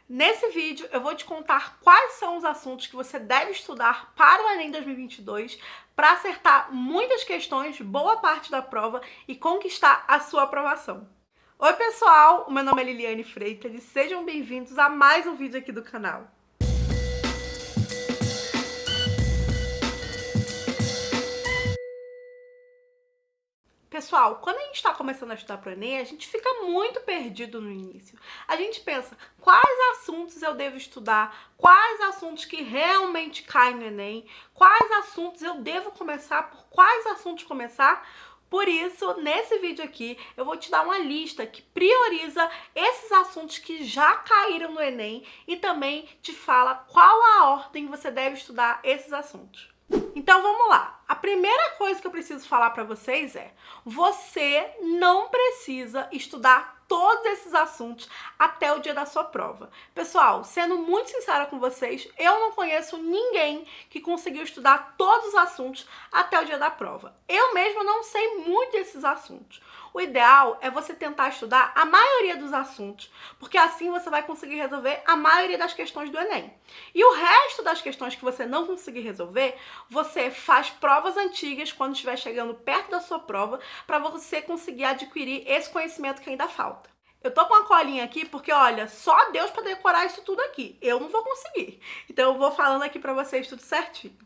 Nesse vídeo eu vou te contar quais são os assuntos que você deve estudar para o Enem 2022 para acertar muitas questões, boa parte da prova e conquistar a sua aprovação. Oi pessoal, o meu nome é Liliane Freitas e sejam bem-vindos a mais um vídeo aqui do canal. Pessoal, quando a gente está começando a estudar para o Enem, a gente fica muito perdido no início. A gente pensa, quais assuntos eu devo estudar? Quais assuntos que realmente caem no Enem? Quais assuntos eu devo começar? Por quais assuntos começar? Por isso, nesse vídeo aqui, eu vou te dar uma lista que prioriza esses assuntos que já caíram no Enem e também te fala qual a ordem você deve estudar esses assuntos. Então vamos lá. A primeira coisa que eu preciso falar para vocês é: você não precisa estudar todos esses assuntos até o dia da sua prova. Pessoal, sendo muito sincera com vocês, eu não conheço ninguém que conseguiu estudar todos os assuntos até o dia da prova. Eu mesma não sei muito desses assuntos. O ideal é você tentar estudar a maioria dos assuntos, porque assim você vai conseguir resolver a maioria das questões do Enem. E o resto das questões que você não conseguir resolver, você faz provas antigas quando estiver chegando perto da sua prova, para você conseguir adquirir esse conhecimento que ainda falta. Eu tô com a colinha aqui porque, olha, só Deus para decorar isso tudo aqui. Eu não vou conseguir. Então eu vou falando aqui para vocês tudo certinho.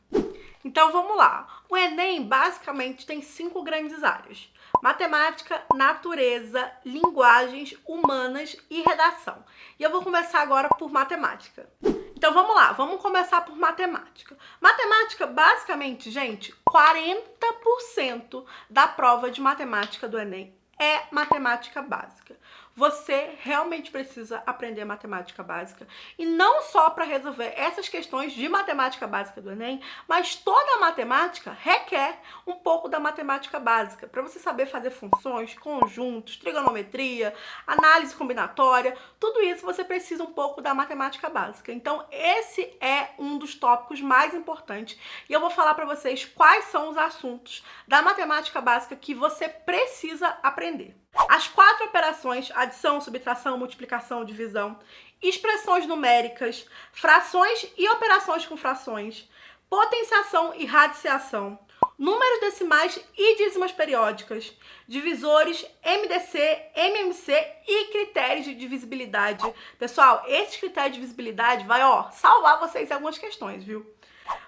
Então vamos lá. O Enem basicamente tem 5 grandes áreas: matemática, natureza, linguagens, humanas e redação. E eu vou começar agora por matemática. Então vamos lá, vamos começar por matemática. Matemática, basicamente, gente, 40% da prova de matemática do Enem é matemática básica. Você realmente precisa aprender matemática básica, e não só para resolver essas questões de matemática básica do Enem, mas toda a matemática requer um pouco da matemática básica, para você saber fazer funções, conjuntos, trigonometria, análise combinatória, tudo isso você precisa um pouco da matemática básica. Então esse é um dos tópicos mais importantes, e eu vou falar para vocês quais são os assuntos da matemática básica que você precisa aprender. As 4 operações: adição, subtração, multiplicação, divisão, expressões numéricas, frações e operações com frações, potenciação e radiciação, números decimais e dízimas periódicas, divisores, MDC, MMC e critérios de divisibilidade. Pessoal, esses critérios de divisibilidade vai, salvar vocês em algumas questões, viu?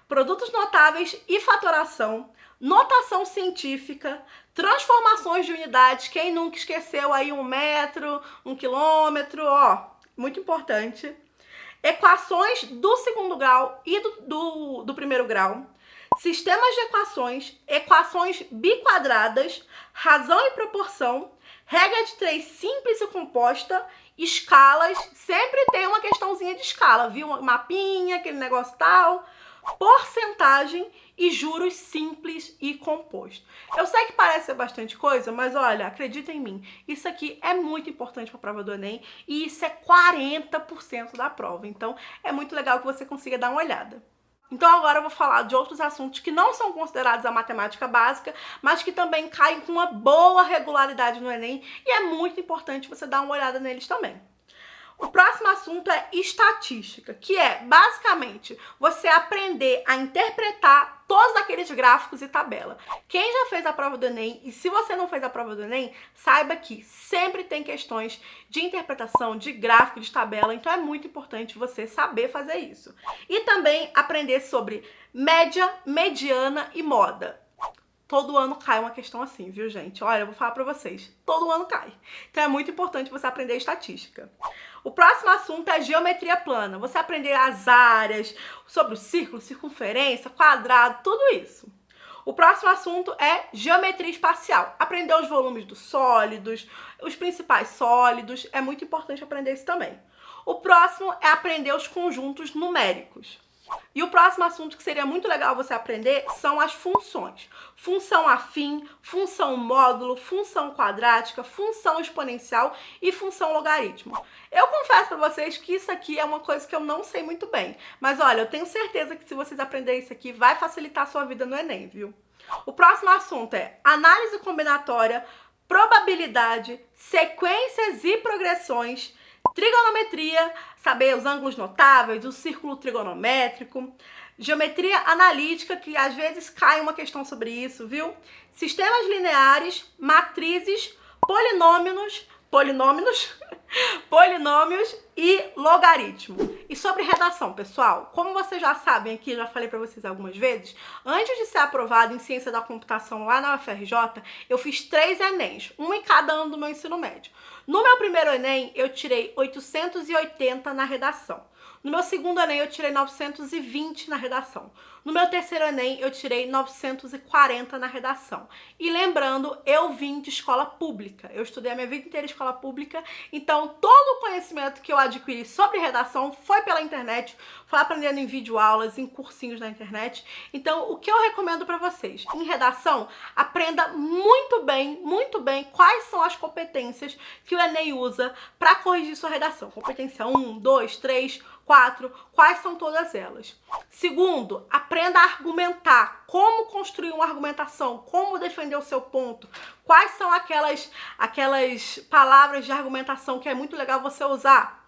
Produtos notáveis e fatoração, notação científica, transformações de unidades. Quem nunca esqueceu aí 1 metro, 1 quilômetro, muito importante. Equações do segundo grau e do primeiro grau. Sistemas de equações, equações biquadradas, razão e proporção, regra de 3 simples e composta, escalas. Sempre tem uma questãozinha de escala, viu? Um mapinha, aquele negócio tal. Porcentagem e juros simples e composto. Eu sei que parece ser bastante coisa, mas olha, acredita em mim, isso aqui é muito importante para a prova do Enem e isso é 40% da prova. Então é muito legal que você consiga dar uma olhada. Então agora eu vou falar de outros assuntos que não são considerados a matemática básica, mas que também caem com uma boa regularidade no Enem, e é muito importante você dar uma olhada neles também. O próximo assunto é estatística, que é basicamente você aprender a interpretar todos aqueles gráficos e tabela. Quem já fez a prova do Enem, e se você não fez a prova do Enem, saiba que sempre tem questões de interpretação, de gráfico, de tabela, então é muito importante você saber fazer isso. E também aprender sobre média, mediana e moda. Todo ano cai uma questão assim, viu, gente? Olha, eu vou falar pra vocês, todo ano cai. Então é muito importante você aprender estatística. O próximo assunto é geometria plana. Você aprender as áreas, sobre o círculo, circunferência, quadrado, tudo isso. O próximo assunto é geometria espacial. Aprender os volumes dos sólidos, os principais sólidos. É muito importante aprender isso também. O próximo é aprender os conjuntos numéricos. E o próximo assunto que seria muito legal você aprender são as funções. Função afim, função módulo, função quadrática, função exponencial e função logaritmo. Eu confesso para vocês que isso aqui é uma coisa que eu não sei muito bem. Mas olha, eu tenho certeza que se vocês aprenderem isso aqui, vai facilitar a sua vida no Enem, viu? O próximo assunto é análise combinatória, probabilidade, sequências e progressões, Trigonometria, saber os ângulos notáveis, o círculo trigonométrico. Geometria analítica, que às vezes cai uma questão sobre isso, viu? Sistemas lineares, matrizes, polinômios e logaritmo. E sobre redação, pessoal, como vocês já sabem aqui, já falei para vocês algumas vezes, antes de ser aprovado em Ciência da Computação lá na UFRJ, eu fiz 3 Enems, um em cada ano do meu ensino médio. No meu primeiro Enem, eu tirei 880 na redação. No meu segundo Enem, eu tirei 920 na redação. No meu terceiro Enem, eu tirei 940 na redação. E lembrando, eu vim de escola pública. Eu estudei a minha vida inteira em escola pública, então todo o conhecimento que eu adquiri sobre redação foi pela internet, foi aprendendo em videoaulas, em cursinhos na internet. Então, o que eu recomendo para vocês? Em redação, aprenda muito bem quais são as competências que o Enem usa para corrigir sua redação. Competência 1, 2, 3, 4, quais são todas elas. Segundo, aprenda a argumentar, como construir uma argumentação, como defender o seu ponto, quais são aquelas palavras de argumentação que é muito legal você usar.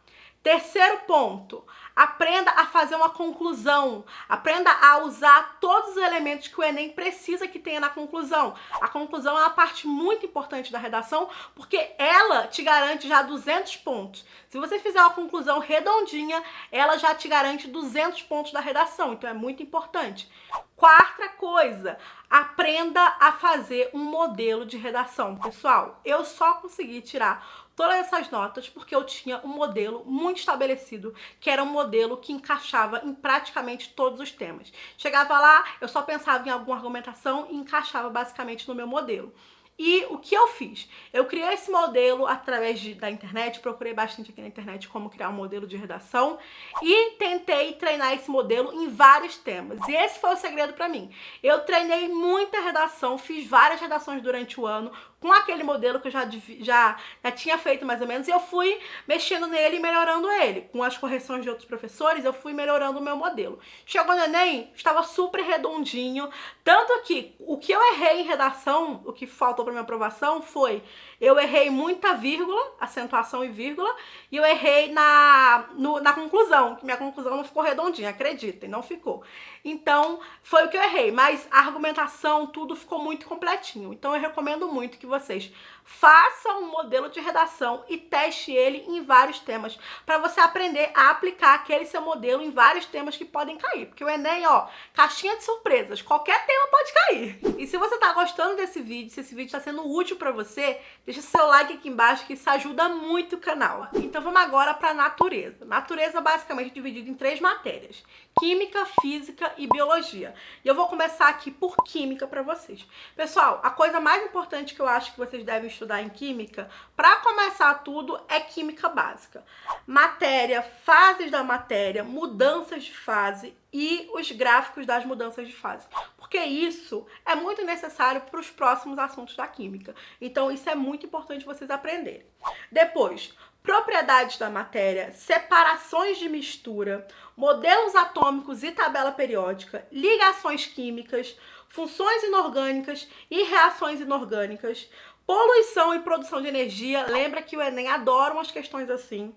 Terceiro ponto, aprenda a fazer uma conclusão, aprenda a usar todos os elementos que o Enem precisa que tenha na conclusão. A conclusão é uma parte muito importante da redação, porque ela te garante já 200 pontos. Se você fizer uma conclusão redondinha, ela já te garante 200 pontos da redação, então é muito importante. Quarta coisa, aprenda a fazer um modelo de redação. Pessoal, eu só consegui tirar todas essas notas porque eu tinha um modelo muito estabelecido, que era um modelo que encaixava em praticamente todos os temas. Chegava lá, eu só pensava em alguma argumentação e encaixava basicamente no meu modelo. E o que eu fiz? Eu criei esse modelo através da internet, procurei bastante aqui na internet como criar um modelo de redação e tentei treinar esse modelo em vários temas. E esse foi o segredo para mim. Eu treinei muita redação, fiz várias redações durante o ano com aquele modelo que eu já tinha feito mais ou menos, e eu fui mexendo nele e melhorando ele. Com as correções de outros professores, eu fui melhorando o meu modelo. Chegou no Enem, estava super redondinho, tanto que o que eu errei em redação, o que faltou para minha aprovação foi, eu errei muita vírgula, acentuação e vírgula, e eu errei na conclusão, que minha conclusão não ficou redondinha, acreditem, não ficou. Então, foi o que eu errei, mas a argumentação, tudo ficou muito completinho. Então, eu recomendo muito que vocês façam um modelo de redação e teste ele em vários temas, para você aprender a aplicar aquele seu modelo em vários temas que podem cair. Porque o Enem, ó, caixinha de surpresas, qualquer tema pode cair. E se você tá gostando desse vídeo, se esse vídeo tá sendo útil para você, deixa seu like aqui embaixo que isso ajuda muito o canal. Então vamos agora para natureza. Natureza basicamente é dividida em 3 matérias: Química, Física e Biologia. E eu vou começar aqui por Química para vocês. Pessoal, a coisa mais importante que eu acho que vocês devem estudar em Química, para começar tudo, é Química básica. Matéria, fases da matéria, mudanças de fase e os gráficos das mudanças de fase. Porque isso é muito necessário para os próximos assuntos da Química. Então isso é muito importante vocês aprenderem. Depois, propriedades da matéria, separações de mistura, modelos atômicos e tabela periódica, ligações químicas, funções inorgânicas e reações inorgânicas, poluição e produção de energia. Lembra que o Enem adora umas questões assim.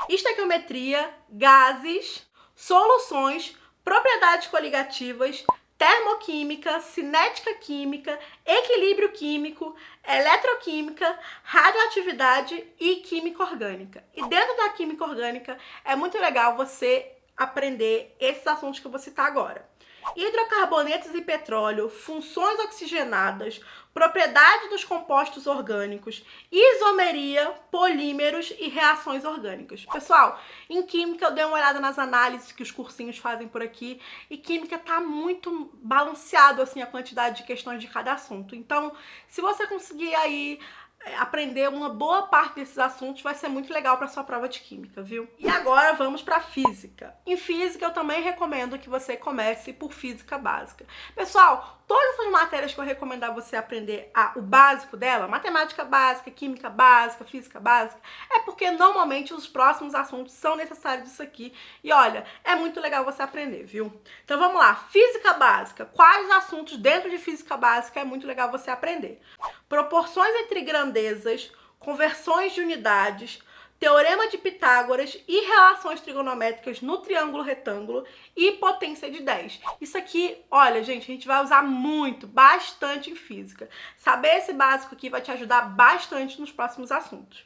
Estequiometria, gases, soluções, propriedades coligativas, termoquímica, cinética química, equilíbrio químico, eletroquímica, radioatividade e química orgânica. E dentro da química orgânica é muito legal você aprender esses assuntos que eu vou citar agora: hidrocarbonetos e petróleo, funções oxigenadas, propriedade dos compostos orgânicos, isomeria, polímeros e reações orgânicas. Pessoal, em Química eu dei uma olhada nas análises que os cursinhos fazem por aqui, e Química tá muito balanceado assim a quantidade de questões de cada assunto. Então, se você conseguir aí aprender uma boa parte desses assuntos, vai ser muito legal para sua prova de Química, viu? E agora vamos para Física. Em Física eu também recomendo que você comece por Física básica. Pessoal, todas essas matérias que eu recomendar você aprender o básico dela, matemática básica, química básica, física básica, é porque normalmente os próximos assuntos são necessários disso aqui. E olha, é muito legal você aprender, viu? Então vamos lá, Física básica. Quais assuntos dentro de Física básica é muito legal você aprender? Proporções entre grandezas, conversões de unidades, Teorema de Pitágoras e relações trigonométricas no triângulo retângulo e potência de 10. Isso aqui, olha, gente, a gente vai usar bastante em física. Saber esse básico aqui vai te ajudar bastante nos próximos assuntos.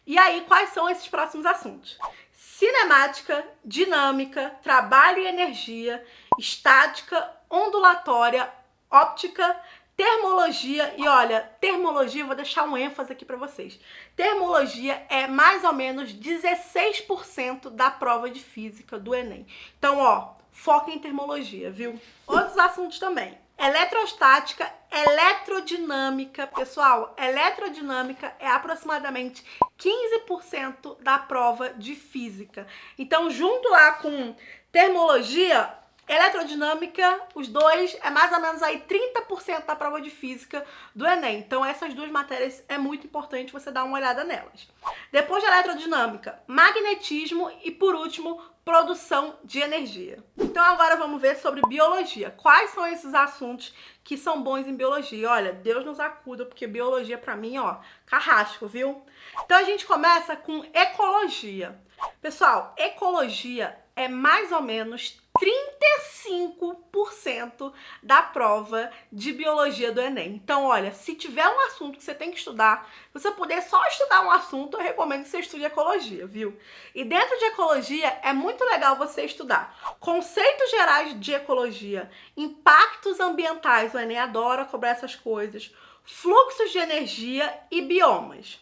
E aí, quais são esses próximos assuntos? Cinemática, dinâmica, trabalho e energia, estática, ondulatória, óptica, termologia. E olha, termologia, eu vou deixar um ênfase aqui para vocês. Termologia é mais ou menos 16% da prova de física do Enem. Então, ó, foca em termologia, viu? Outros assuntos também. Eletrostática, eletrodinâmica. Pessoal, eletrodinâmica é aproximadamente 15% da prova de física. Então, junto lá com termologia, eletrodinâmica, os dois é mais ou menos aí 30% da prova de física do Enem. Então, essas duas matérias é muito importante você dar uma olhada nelas. Depois de eletrodinâmica, magnetismo e, por último, produção de energia. Então, agora vamos ver sobre biologia. Quais são esses assuntos que são bons em biologia? Olha, Deus nos acuda, porque biologia pra mim, ó, carrasco, viu? Então, a gente começa com ecologia. Pessoal, ecologia é mais ou menos 35% da prova de biologia do Enem. Então, olha, se tiver um assunto que você tem que estudar, se você puder só estudar um assunto, eu recomendo que você estude ecologia, viu? E dentro de ecologia, é muito legal você estudar conceitos gerais de ecologia, impactos ambientais, o Enem adora cobrar essas coisas, fluxos de energia e biomas.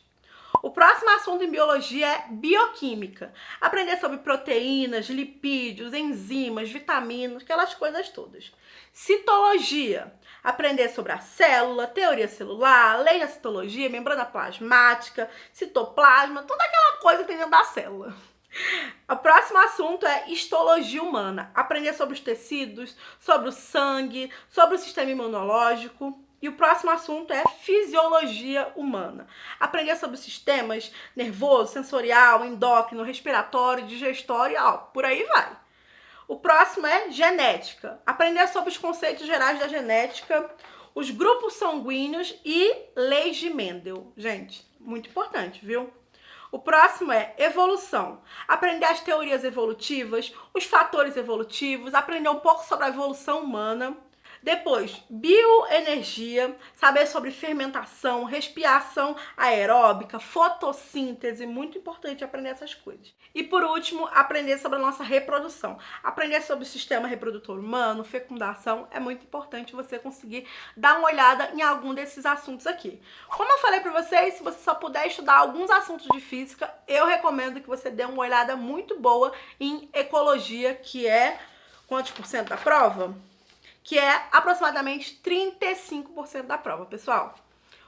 O próximo assunto em biologia é bioquímica. Aprender sobre proteínas, lipídios, enzimas, vitaminas, aquelas coisas todas. Citologia. Aprender sobre a célula, teoria celular, lei da citologia, membrana plasmática, citoplasma, toda aquela coisa que tem dentro da célula. O próximo assunto é histologia humana. Aprender sobre os tecidos, sobre o sangue, sobre o sistema imunológico. E o próximo assunto é fisiologia humana. Aprender sobre os sistemas nervoso, sensorial, endócrino, respiratório, digestório, ó, por aí vai. O próximo é genética. Aprender sobre os conceitos gerais da genética, os grupos sanguíneos e leis de Mendel. Gente, muito importante, viu? O próximo é evolução. Aprender as teorias evolutivas, os fatores evolutivos, aprender um pouco sobre a evolução humana. Depois, bioenergia, saber sobre fermentação, respiração aeróbica, fotossíntese, muito importante aprender essas coisas. E por último, aprender sobre a nossa reprodução. Aprender sobre o sistema reprodutor humano, fecundação, é muito importante você conseguir dar uma olhada em algum desses assuntos aqui. Como eu falei para vocês, se você só puder estudar alguns assuntos de física, eu recomendo que você dê uma olhada muito boa em ecologia, que é quantos por cento da prova? Que é aproximadamente 35% da prova, pessoal.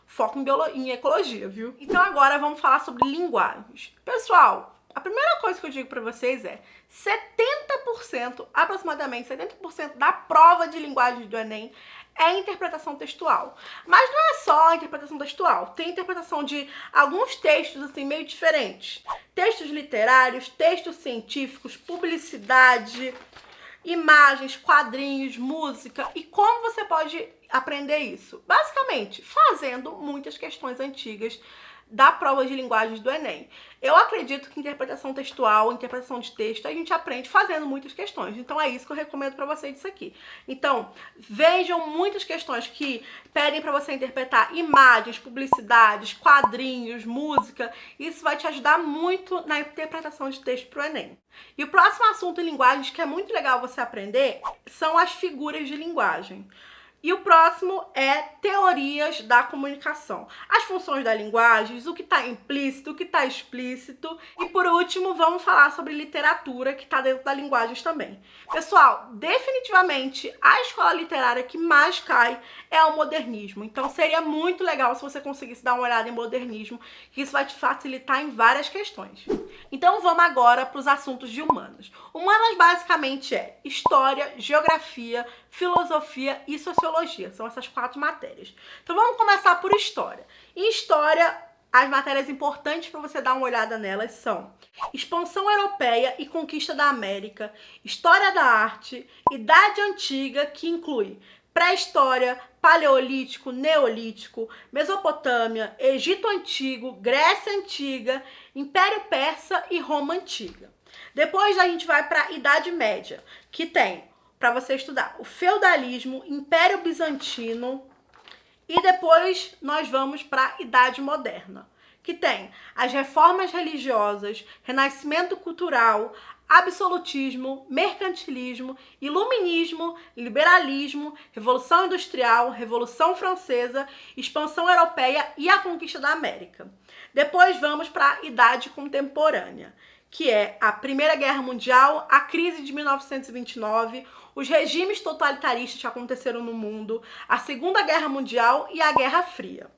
Foco em ecologia, viu? Então agora vamos falar sobre linguagens. Pessoal, a primeira coisa que eu digo pra vocês é 70%, aproximadamente 70% da prova de linguagens do Enem é interpretação textual. Mas não é só a interpretação textual. Tem interpretação de alguns textos assim meio diferentes. Textos literários, textos científicos, publicidade, imagens, quadrinhos, música. E como você pode aprender isso? Basicamente, fazendo muitas questões antigas da prova de linguagens do Enem. Eu acredito que interpretação textual, interpretação de texto, a gente aprende fazendo muitas questões. Então é isso que eu recomendo para vocês disso aqui. Então, vejam muitas questões que pedem para você interpretar imagens, publicidades, quadrinhos, música. Isso vai te ajudar muito na interpretação de texto para o Enem. E o próximo assunto em linguagens que é muito legal você aprender são as figuras de linguagem. E o próximo é teorias da comunicação. As funções da linguagem, o que está implícito, o que está explícito. E por último, vamos falar sobre literatura, que está dentro da linguagem também. Pessoal, definitivamente a escola literária que mais cai é o modernismo. Então seria muito legal se você conseguisse dar uma olhada em modernismo, que isso vai te facilitar em várias questões. Então vamos agora para os assuntos de humanas. Humanas basicamente é história, geografia, filosofia e sociologia. São essas 4 matérias. Então vamos começar por história. Em história, as matérias importantes para você dar uma olhada nelas são expansão europeia e conquista da América, história da arte, idade antiga, que inclui pré-história, paleolítico, neolítico, Mesopotâmia, Egito Antigo, Grécia Antiga, Império Persa e Roma Antiga. Depois a gente vai para a Idade Média, que tem, para você estudar, o feudalismo, Império Bizantino, e depois nós vamos para a Idade Moderna, que tem as reformas religiosas, renascimento cultural, absolutismo, mercantilismo, iluminismo, liberalismo, revolução industrial, revolução francesa, expansão europeia e a conquista da América. Depois vamos para a Idade Contemporânea, que é a Primeira Guerra Mundial, a crise de 1929, os regimes totalitaristas que aconteceram no mundo, a Segunda Guerra Mundial e a Guerra Fria.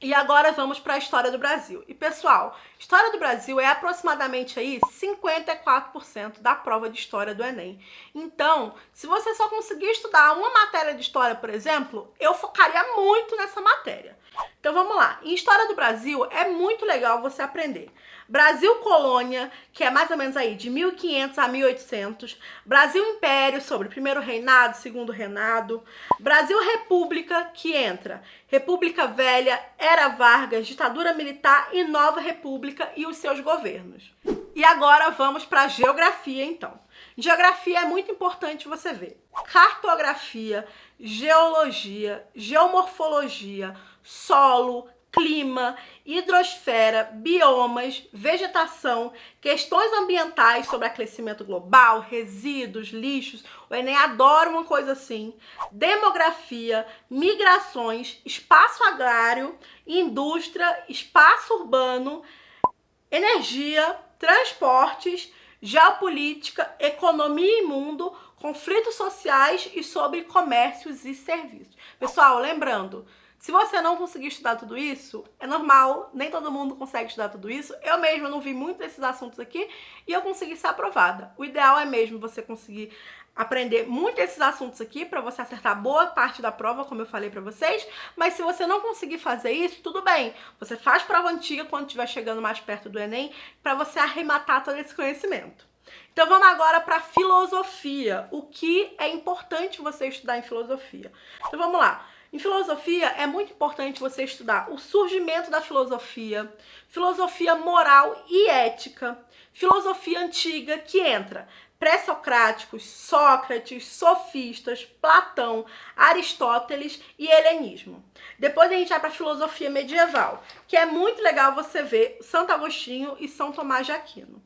E agora vamos para a história do Brasil. E pessoal, história do Brasil é aproximadamente aí 54% da prova de história do Enem. Então, se você só conseguir estudar uma matéria de história, por exemplo, eu focaria muito nessa matéria. Então vamos lá. Em história do Brasil é muito legal você aprender Brasil Colônia, que é mais ou menos aí de 1500 a 1800, Brasil Império, sobre primeiro reinado, segundo reinado, Brasil República, que entra República Velha, Era Vargas, ditadura militar e Nova República e os seus governos. E agora vamos para a geografia, então. Geografia é muito importante você ver. Cartografia, geologia, geomorfologia, solo, clima, hidrosfera, biomas, vegetação, questões ambientais sobre aquecimento global, resíduos, lixos. O Enem adora uma coisa assim. Demografia, migrações, espaço agrário, indústria, espaço urbano, energia, transportes, geopolítica, economia e mundo, conflitos sociais e sobre comércios e serviços. Pessoal, lembrando, se você não conseguir estudar tudo isso, é normal, nem todo mundo consegue estudar tudo isso. Eu mesma não vi muito desses assuntos aqui e eu consegui ser aprovada. O ideal é mesmo você conseguir aprender muito desses assuntos aqui para você acertar boa parte da prova, como eu falei para vocês. Mas se você não conseguir fazer isso, tudo bem. Você faz prova antiga quando estiver chegando mais perto do Enem para você arrematar todo esse conhecimento. Então vamos agora para filosofia. O que é importante você estudar em filosofia? Então vamos lá. Em filosofia é muito importante você estudar o surgimento da filosofia, filosofia moral e ética, filosofia antiga que entra pré-socráticos, Sócrates, sofistas, Platão, Aristóteles e helenismo. Depois a gente vai para a filosofia medieval, que é muito legal você ver Santo Agostinho e São Tomás de Aquino.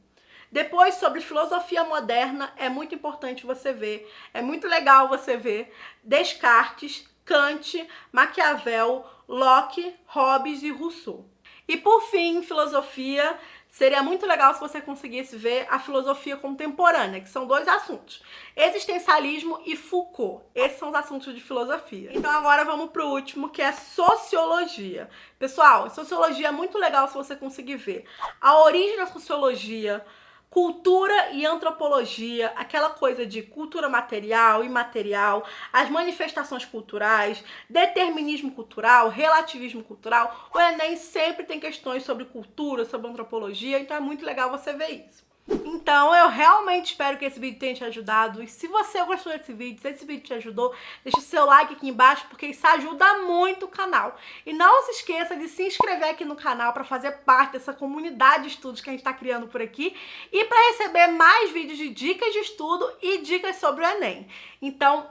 Depois, sobre filosofia moderna, é muito importante você ver, é muito legal você ver Descartes, Kant, Maquiavel, Locke, Hobbes e Rousseau. E por fim, filosofia, seria muito legal se você conseguisse ver a filosofia contemporânea, que são dois assuntos, existencialismo e Foucault. Esses são os assuntos de filosofia. Então agora vamos para o último, que é sociologia. Pessoal, em sociologia é muito legal se você conseguir ver a origem da sociologia, cultura e antropologia, aquela coisa de cultura material e imaterial, as manifestações culturais, determinismo cultural, relativismo cultural. O Enem sempre tem questões sobre cultura, sobre antropologia, então é muito legal você ver isso. Então eu realmente espero que esse vídeo tenha te ajudado. E se você gostou desse vídeo, se esse vídeo te ajudou, deixa o seu like aqui embaixo, porque isso ajuda muito o canal. E não se esqueça de se inscrever aqui no canal para fazer parte dessa comunidade de estudos que a gente está criando por aqui e para receber mais vídeos de dicas de estudo e dicas sobre o Enem. Então,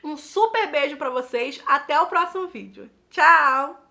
um super beijo para vocês, até o próximo vídeo. Tchau!